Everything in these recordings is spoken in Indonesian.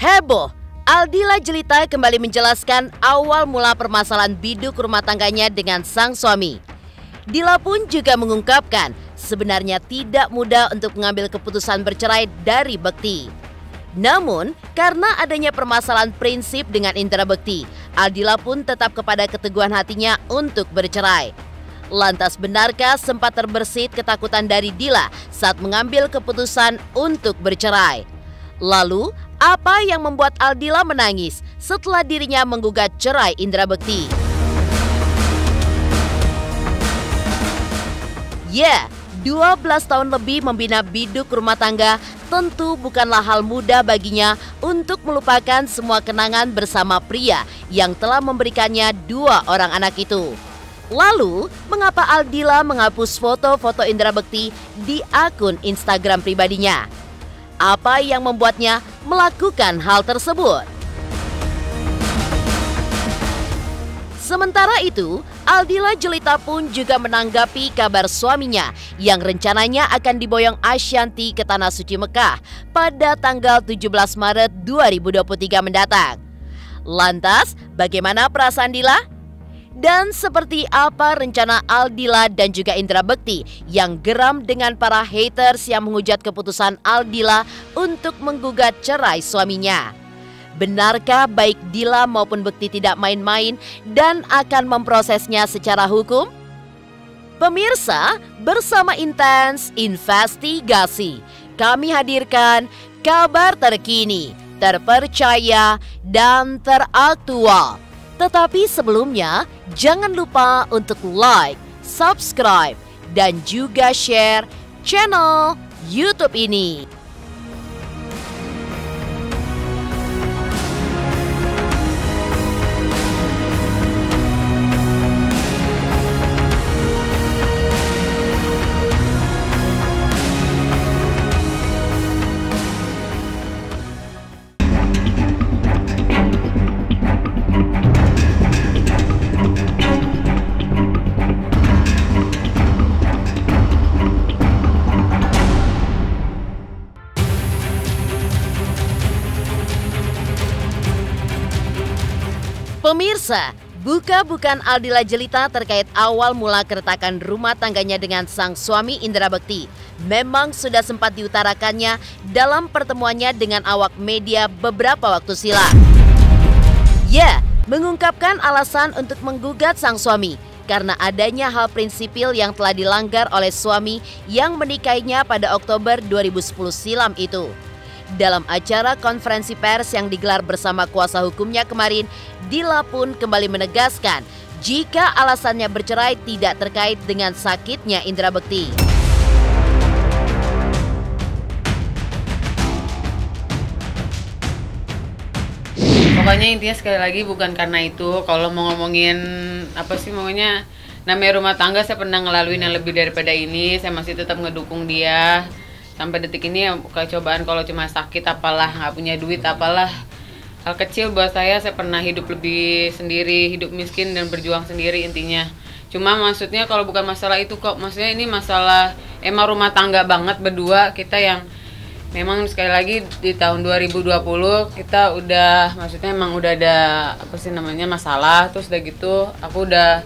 Heboh, Aldila Jelita kembali menjelaskan awal mula permasalahan biduk rumah tangganya dengan sang suami. Dila pun juga mengungkapkan sebenarnya tidak mudah untuk mengambil keputusan bercerai dari Bekti. Namun, karena adanya permasalahan prinsip dengan Indra Bekti, Aldila pun tetap kepada keteguhan hatinya untuk bercerai. Lantas benarkah sempat terbersit ketakutan dari Dila saat mengambil keputusan untuk bercerai? Lalu, apa yang membuat Aldila menangis setelah dirinya menggugat cerai Indra Bekti? Ya, 12 tahun lebih membina biduk rumah tangga tentu bukanlah hal mudah baginya untuk melupakan semua kenangan bersama pria yang telah memberikannya 2 orang anak itu. Lalu, mengapa Aldila menghapus foto-foto Indra Bekti di akun Instagram pribadinya? Apa yang membuatnya melakukan hal tersebut? Sementara itu, Aldila Jelita pun juga menanggapi kabar suaminya yang rencananya akan diboyong Ashanty ke Tanah Suci Mekah pada tanggal 17 Maret 2023 mendatang. Lantas, bagaimana perasaan Dila? Dan seperti apa rencana Aldila dan juga Indra Bekti yang geram dengan para haters yang menghujat keputusan Aldila untuk menggugat cerai suaminya? Benarkah baik Dila maupun Bekti tidak main-main dan akan memprosesnya secara hukum? Pemirsa, bersama Intens Investigasi, kami hadirkan kabar terkini, terpercaya, dan teraktual. Tetapi sebelumnya, jangan lupa untuk like, subscribe, dan juga share channel YouTube ini. Pemirsa, bukan Aldila Jelita terkait awal mula keretakan rumah tangganya dengan sang suami Indra Bekti memang sudah sempat diutarakannya dalam pertemuannya dengan awak media beberapa waktu silam. Ya, mengungkapkan alasan untuk menggugat sang suami karena adanya hal prinsipil yang telah dilanggar oleh suami yang menikahinya pada Oktober 2010 silam itu. Dalam acara konferensi pers yang digelar bersama kuasa hukumnya kemarin, Dila pun kembali menegaskan jika alasannya bercerai tidak terkait dengan sakitnya Indra Bekti. Pokoknya intinya sekali lagi bukan karena itu. Kalau mau ngomongin apa sih maunya, namanya rumah tangga saya pernah ngelaluin yang lebih daripada ini. Saya masih tetap ngedukung dia. Sampai detik ini cobaan kalau cuma sakit apalah, nggak punya duit apalah. Hal kecil buat saya pernah hidup lebih sendiri, hidup miskin dan berjuang sendiri intinya. Cuma maksudnya kalau bukan masalah itu kok, maksudnya ini masalah emang rumah tangga banget berdua kita yang memang sekali lagi di tahun 2020 kita udah, maksudnya emang udah ada apa sih namanya masalah, terus udah gitu aku udah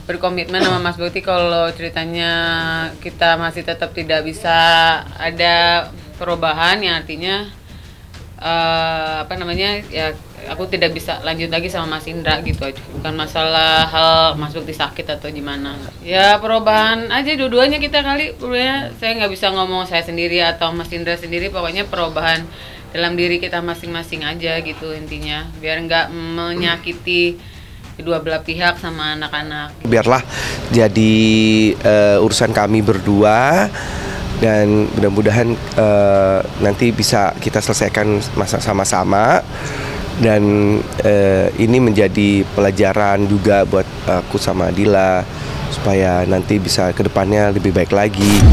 berkomitmen sama Mas Bekti kalau ceritanya kita masih tetap tidak bisa ada perubahan yang artinya apa namanya ya aku tidak bisa lanjut lagi sama Mas Indra gitu aja, bukan masalah hal Mas Bekti sakit atau gimana ya, perubahan aja dua-duanya kita kali. Saya nggak bisa ngomong saya sendiri atau Mas Indra sendiri, pokoknya perubahan dalam diri kita masing-masing aja gitu intinya, biar nggak menyakiti kedua belah pihak sama anak-anak. Biarlah jadi urusan kami berdua dan mudah-mudahan nanti bisa kita selesaikan sama-sama dan ini menjadi pelajaran juga buat aku sama Dila supaya nanti bisa ke depannya lebih baik lagi.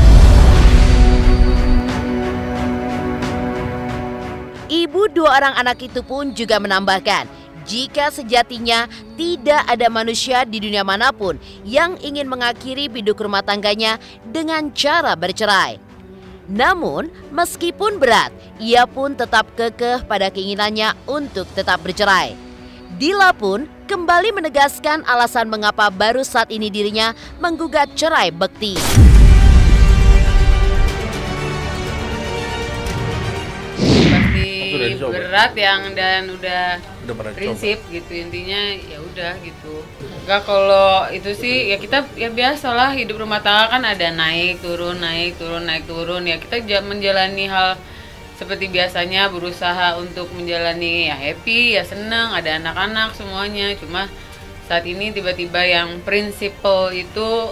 Ibu 2 orang anak itu pun juga menambahkan jika sejatinya tidak ada manusia di dunia manapun yang ingin mengakhiri biduk rumah tangganya dengan cara bercerai. Namun, meskipun berat, ia pun tetap kekeh pada keinginannya untuk tetap bercerai. Dila pun kembali menegaskan alasan mengapa baru saat ini dirinya menggugat cerai Bekti. Pasti berat dan udah prinsip gitu, intinya ya udah gitu. Enggak, kalau itu sih ya kita ya biasalah, hidup rumah tangga kan ada naik turun ya, kita menjalani hal seperti biasanya, berusaha untuk menjalani ya happy, ya senang, ada anak-anak semuanya. Cuma saat ini tiba-tiba yang prinsipal itu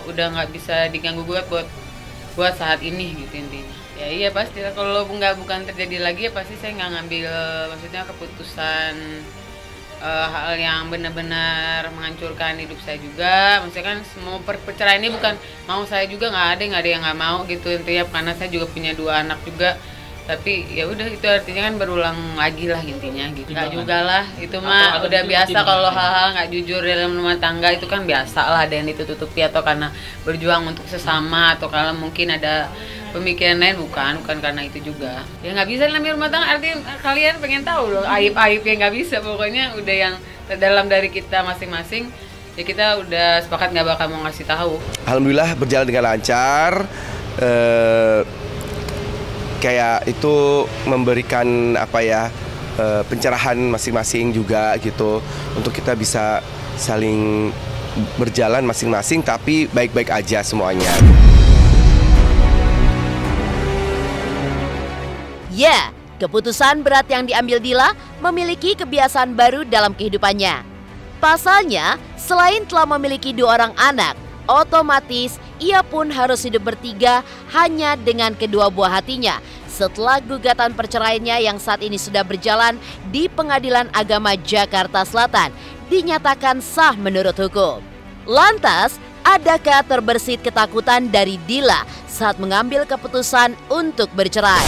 udah nggak bisa diganggu buat saat ini gitu intinya. Ya iya pasti, kalau bukan terjadi lagi ya pasti saya nggak ngambil maksudnya keputusan hal yang benar-benar menghancurkan hidup saya juga. Maksudnya kan semua perceraian ini bukan mau saya juga, nggak ada yang nggak mau gitu intinya, karena saya juga punya 2 anak juga. Tapi ya udah, itu artinya kan berulang lagi lah intinya gitu. Nggak juga lah, itu mah udah biasa. Kalau hal-hal nggak jujur dalam rumah tangga itu kan biasa lah, ada yang ditutupi atau karena berjuang untuk sesama, atau kalau mungkin ada pemikiran lain, bukan karena itu juga. Ya nggak bisa namanya rumah tangga, artinya kalian pengen tahu loh aib-aib yang nggak bisa, pokoknya udah yang terdalam dari kita masing-masing. Ya kita udah sepakat nggak bakal mau ngasih tahu. Alhamdulillah berjalan dengan lancar. Kayak itu memberikan pencerahan masing-masing juga gitu, untuk kita bisa saling berjalan masing-masing tapi baik-baik aja semuanya. Ya, keputusan berat yang diambil Dila memiliki kebiasaan baru dalam kehidupannya. Pasalnya, selain telah memiliki 2 orang anak, otomatis ia pun harus hidup bertiga hanya dengan kedua buah hatinya setelah gugatan perceraiannya yang saat ini sudah berjalan di Pengadilan Agama Jakarta Selatan dinyatakan sah menurut hukum. Lantas, adakah terbersit ketakutan dari Dila saat mengambil keputusan untuk bercerai?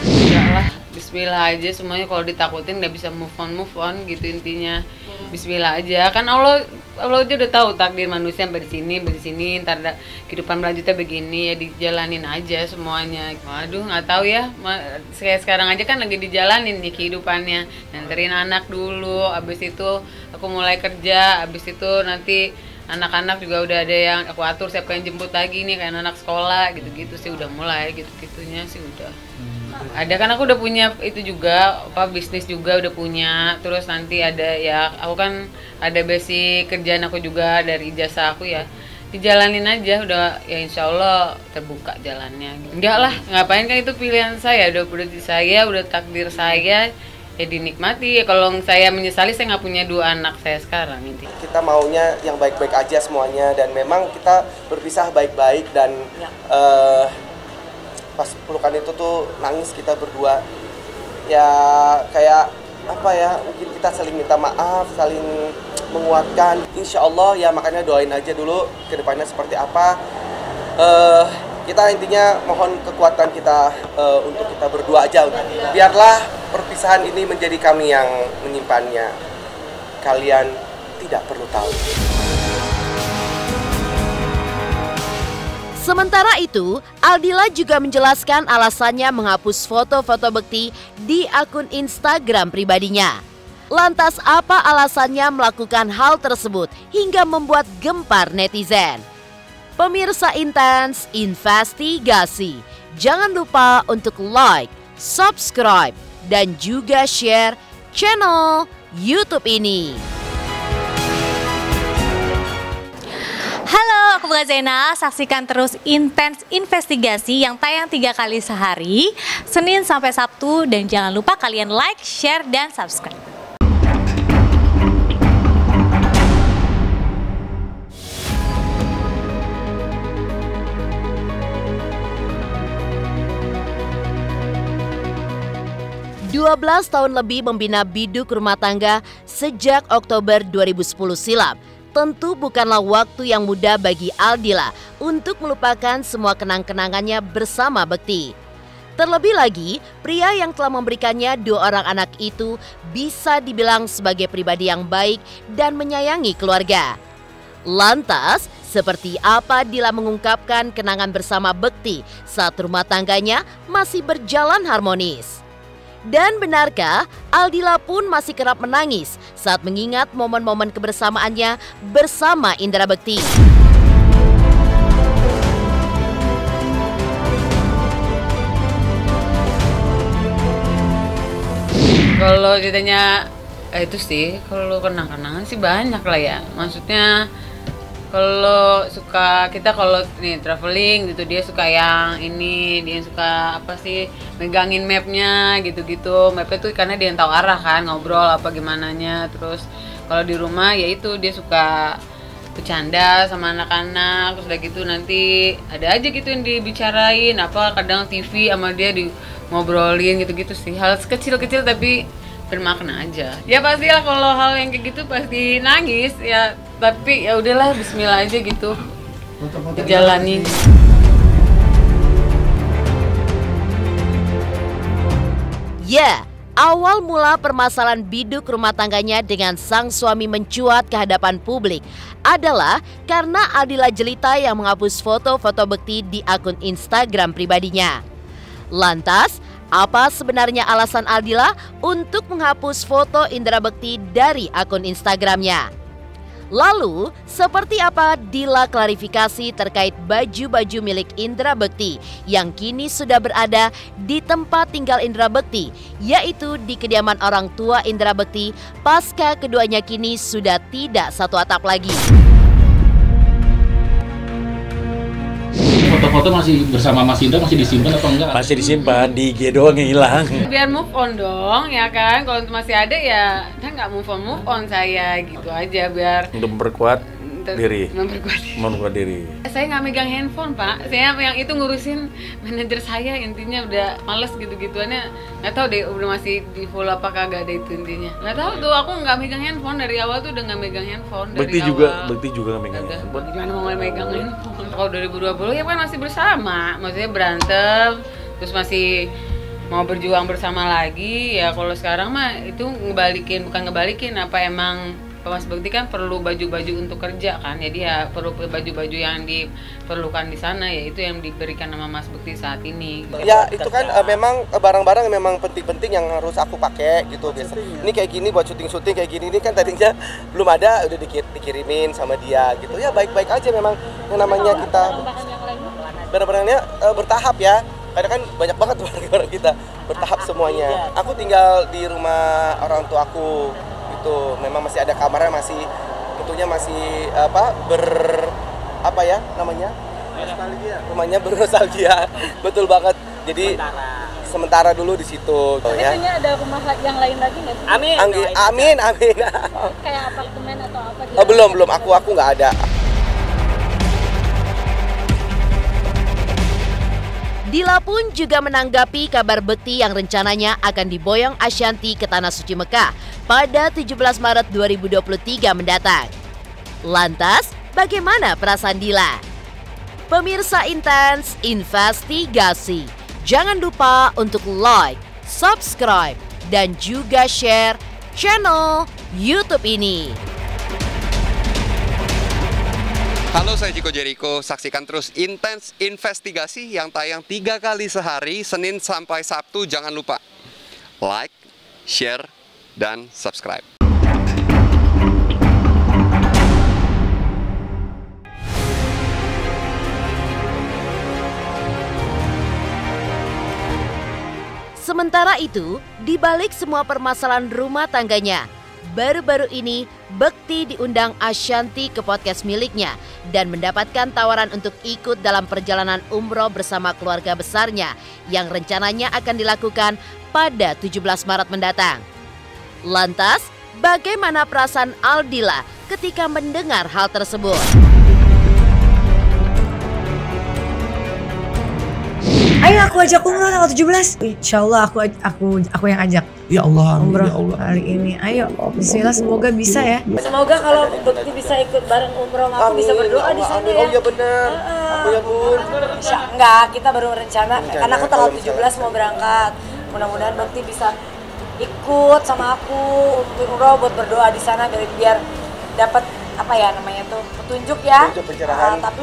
Enggak lah, bismillah aja semuanya. Kalau ditakutin nggak bisa move on gitu intinya. Bismillah aja, kan Allah aja udah tahu takdir manusia sampai di sini, ntar kehidupan berlanjutnya begini, ya dijalanin aja semuanya. Waduh, nggak tahu ya, kayak sekarang aja kan lagi dijalanin nih kehidupannya, nganterin anak dulu, abis itu aku mulai kerja, abis itu nanti anak-anak juga udah ada yang aku atur siapa yang jemput lagi nih, kayak anak sekolah gitu-gitu sih udah mulai, gitu-gitunya sih udah. Ada kan aku udah punya itu juga, bisnis juga udah punya. Terus nanti ada ya, aku kan ada basic kerjaan aku juga dari ijazah aku ya. Dijalanin aja udah ya, insya Allah terbuka jalannya. Enggak lah, ngapain, kan itu pilihan saya, udah takdir saya. Ya dinikmati. Kalau saya menyesali, saya nggak punya 2 anak saya sekarang ini. Kita maunya yang baik-baik aja semuanya, dan memang kita berpisah baik-baik, dan pas pelukan itu tuh nangis kita berdua. Ya kayak mungkin kita saling minta maaf, saling menguatkan. Insya Allah ya, makanya doain aja dulu ke depannya seperti apa. Kita intinya mohon kekuatan kita untuk kita berdua aja. Biarlah perpisahan ini menjadi kami yang menyimpannya. Kalian tidak perlu tahu. Sementara itu, Aldila juga menjelaskan alasannya menghapus foto-foto Bekti di akun Instagram pribadinya. Lantas apa alasannya melakukan hal tersebut hingga membuat gempar netizen? Pemirsa Intens Investigasi, jangan lupa untuk like, subscribe, dan juga share channel YouTube ini. Halo, aku Bunga Zainal. Saksikan terus Intens Investigasi yang tayang 3 kali sehari, Senin sampai Sabtu, dan jangan lupa kalian like, share, dan subscribe. Dua 12 tahun lebih membina biduk rumah tangga sejak Oktober 2010 silam. Tentu bukanlah waktu yang mudah bagi Aldila untuk melupakan semua kenang-kenangannya bersama Bekti. Terlebih lagi, pria yang telah memberikannya 2 orang anak itu bisa dibilang sebagai pribadi yang baik dan menyayangi keluarga. Lantas, Seperti apa Dila mengungkapkan kenangan bersama Bekti saat rumah tangganya masih berjalan harmonis. Dan benarkah Aldila pun masih kerap menangis saat mengingat momen-momen kebersamaannya bersama Indra Bekti? Kalau ceritanya itu sih, kalau kenang-kenangan sih banyak lah ya. Maksudnya kalau suka kita kalau nih traveling gitu, dia suka yang ini, dia suka apa sih megangin mapnya gitu-gitu. Mapnya tuh karena dia yang tahu arah kan, ngobrol apa gimananya. Terus kalau di rumah ya itu dia suka bercanda sama anak-anak. Terus udah gitu nanti ada aja gitu yang dibicarain, apa kadang TV sama dia di ngobrolin gitu-gitu sih. Hal kecil-kecil tapi bermakna aja. Ya pastilah kalau hal yang kayak gitu pasti nangis ya, tapi ya udahlah bismillah aja gitu. Dijalani. Ya, awal mula permasalahan biduk rumah tangganya dengan sang suami mencuat ke hadapan publik adalah karena Aldila Jelita yang menghapus foto-foto Bekti di akun Instagram pribadinya. Lantas, apa sebenarnya alasan Aldila untuk menghapus foto Indra Bekti dari akun Instagramnya? Lalu, seperti apa Dila klarifikasi terkait baju-baju milik Indra Bekti yang kini sudah berada di tempat tinggal Indra Bekti, yaitu di kediaman orang tua Indra Bekti pasca keduanya kini sudah tidak satu atap lagi. Foto-foto masih bersama Mas Indra masih disimpan atau enggak? Masih disimpan, di IG doang yang hilang. Biar move on dong ya kan, kalau masih ada ya saya nggak move on saya gitu aja biar Untuk memperkuat diri. memperkuat diri. Saya nggak megang handphone pak, saya yang itu ngurusin manajer saya, intinya udah males gitu-gituannya. Nggak tahu deh udah masih di follow apa kagak ada itu intinya, nggak tahu tuh. Aku nggak megang handphone dari awal tuh, udah nggak megang handphone dari Bekti juga nggak megang Udah, handphone. gimana mau megang handphone kalau 2020 ya kan masih bersama, maksudnya berantem terus masih mau berjuang bersama lagi ya. Kalau sekarang mah itu bukan ngebalikin apa, emang Mas Bekti kan perlu baju-baju untuk kerja kan, jadi ya perlu baju-baju yang diperlukan di sana, ya itu yang diberikan sama Mas Bekti saat ini. Ya itu kan memang barang-barang memang penting-penting yang harus aku pakai gitu biasa. Ini kayak gini buat syuting-syuting kayak gini, ini kan tadinya belum ada, udah dikirimin sama dia gitu. Ya baik-baik aja, memang yang namanya kita barang-barangnya bertahap ya. Karena kan banyak banget barang-barang kita bertahap semuanya. Aku tinggal di rumah orang tua aku gitu. Memang masih ada kamarnya, masih tentunya masih rumahnya bernostalgia. Betul banget. Jadi sementara dulu di situ. Ya. Ada rumah yang lain lagi nggak sih? Amin. Kayak apartemen atau apa gitu? Oh, belum. Aku nggak ada. Dila pun juga menanggapi kabar Bekti yang rencananya akan diboyong Ashanty ke Tanah Suci Mekah pada 17 Maret 2023 mendatang. Lantas, bagaimana perasaan Dila? Pemirsa Intens Investigasi, jangan lupa untuk like, subscribe, dan juga share channel YouTube ini. Halo, saya Chico Jericho. Saksikan terus Intens Investigasi yang tayang 3 kali sehari, Senin sampai Sabtu. Jangan lupa like, share, dan subscribe. Sementara itu, di balik semua permasalahan rumah tangganya, baru-baru ini Bekti diundang Ashanty ke podcast miliknya dan mendapatkan tawaran untuk ikut dalam perjalanan umroh bersama keluarga besarnya yang rencananya akan dilakukan pada 17 Maret mendatang. Lantas, bagaimana perasaan Aldila ketika mendengar hal tersebut? Ayo aku ajak umroh tanggal 17. Insya Allah aku yang ajak. Ya Allah, Umroh ya Allah. kali ini. Ayo, bismillah, semoga bisa ya. Semoga kalau Bekti bisa ikut bareng umroh, aku bisa berdoa di sana ya. Oh iya benar. Aku ya Bun. Enggak, kita baru rencana. Karena aku tanggal 17 mau berangkat. Mudah-mudahan Bekti bisa ikut sama aku umroh buat berdoa di sana biar dapat apa ya namanya tuh petunjuk ya. Petunjuk, pencerahan. Tapi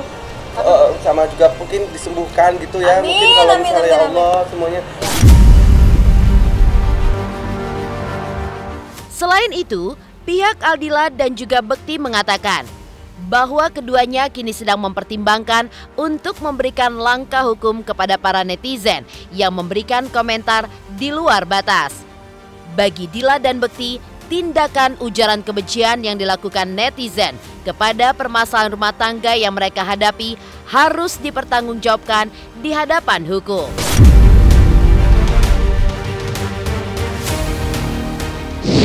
sama juga mungkin disembuhkan gitu ya. Amin, mungkin kalau amin, misalnya amin, ya Allah semuanya. Selain itu, pihak Aldila dan juga Bekti mengatakan bahwa keduanya kini sedang mempertimbangkan untuk memberikan langkah hukum kepada para netizen yang memberikan komentar di luar batas. Bagi Dila dan Bekti, tindakan ujaran kebencian yang dilakukan netizen kepada permasalahan rumah tangga yang mereka hadapi harus dipertanggungjawabkan di hadapan hukum.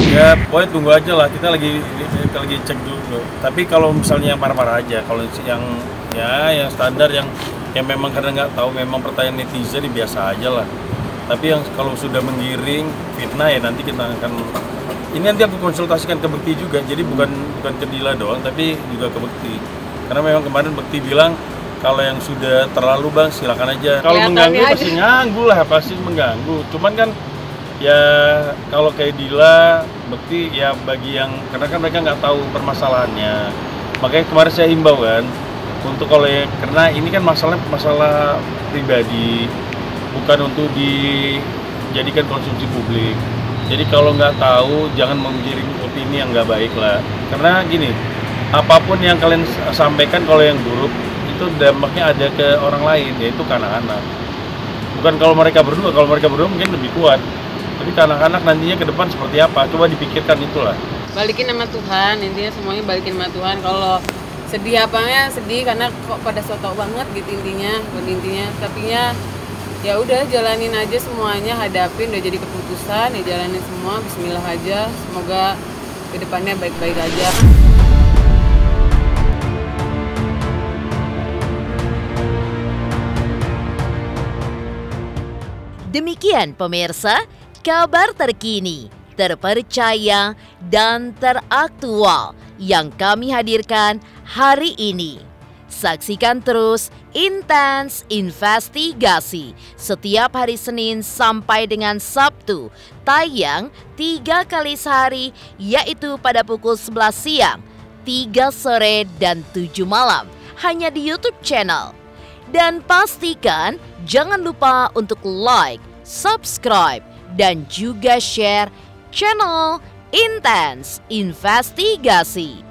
Ya pokoknya tunggu aja lah, kita lagi cek dulu. Tapi kalau misalnya yang parah-parah aja, kalau yang standar yang memang karena nggak tahu, memang pertanyaan netizen biasa aja lah. Tapi yang kalau sudah menggiring fitnah ya nanti kita akan, ini nanti aku konsultasikan ke Bekti juga, jadi bukan ke Dila doang tapi juga ke Bekti. Karena memang kemarin Bekti bilang kalau yang sudah terlalu bang silakan aja. Kalau mengganggu pasti nganggu lah, pasti mengganggu. Cuman kan ya kalau kayak Dila, Bekti ya bagi yang, karena kan mereka nggak tahu permasalahannya. Makanya kemarin saya himbau kan, untuk kalau karena ini kan masalah pribadi, bukan untuk dijadikan konsumsi publik. Jadi kalau nggak tahu jangan menggiring opini yang nggak baik lah. Karena gini, apapun yang kalian sampaikan kalau yang buruk itu dampaknya ada ke orang lain, yaitu ke anak-anak. Bukan kalau mereka berdua mungkin lebih kuat. Tapi ke anak-anak nantinya ke depan seperti apa, coba dipikirkan itulah. Balikin sama Tuhan, intinya semuanya balikin sama Tuhan. Kalau sedih apanya sedih karena kok pada sotok banget gitu intinya. Tapi ya udah jalanin aja semuanya, hadapin, udah jadi keputusan ya jalanin semua, bismillah aja. Semoga kedepannya baik-baik aja. Demikian pemirsa, kabar terkini, terpercaya, dan teraktual yang kami hadirkan hari ini. Saksikan terus Intens Investigasi setiap hari Senin sampai dengan Sabtu, tayang 3 kali sehari, yaitu pada pukul 11 siang, 3 sore, dan 7 malam, hanya di YouTube channel. Dan pastikan jangan lupa untuk like, subscribe, dan juga share channel Intens Investigasi.